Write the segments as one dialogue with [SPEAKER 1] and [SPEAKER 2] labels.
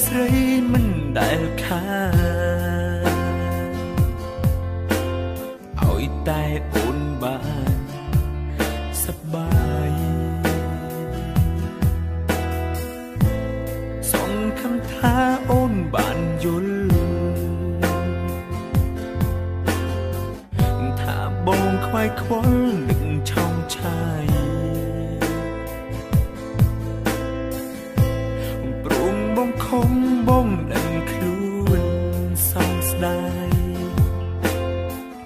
[SPEAKER 1] ស្រីមិនដែលខាឲ្យតែអូនបានសប្បាយសង្ឃឹមថាអូនបានយល់ថាបងខ្វាយខ្វល់នឹងឆោមឆាយព្រមបងខំបងដឹងខ្លួនសង្ស្ដាយ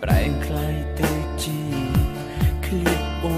[SPEAKER 1] ប្រែងคล้ายទៅជាឃ្លៀបអូ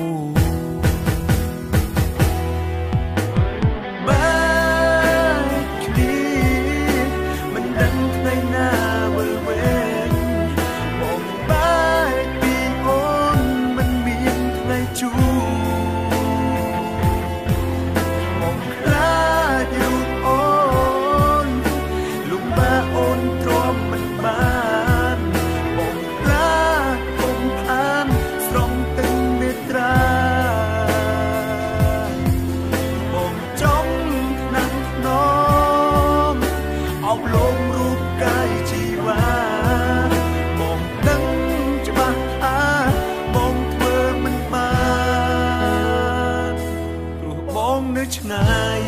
[SPEAKER 1] ឆ្ងាយ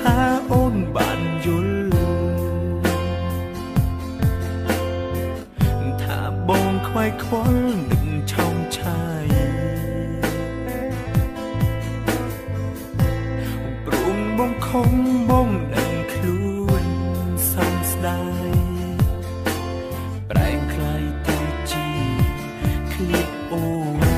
[SPEAKER 1] ថាអូនបានយល់ថាបងខ្វាយខ្វល់នឹងឆោមឆាយព្រមបងខំបងដឹងខ្លួនសង្ស្ដាយប្រែងคล้ายទៅជាឃ្លៀបអូន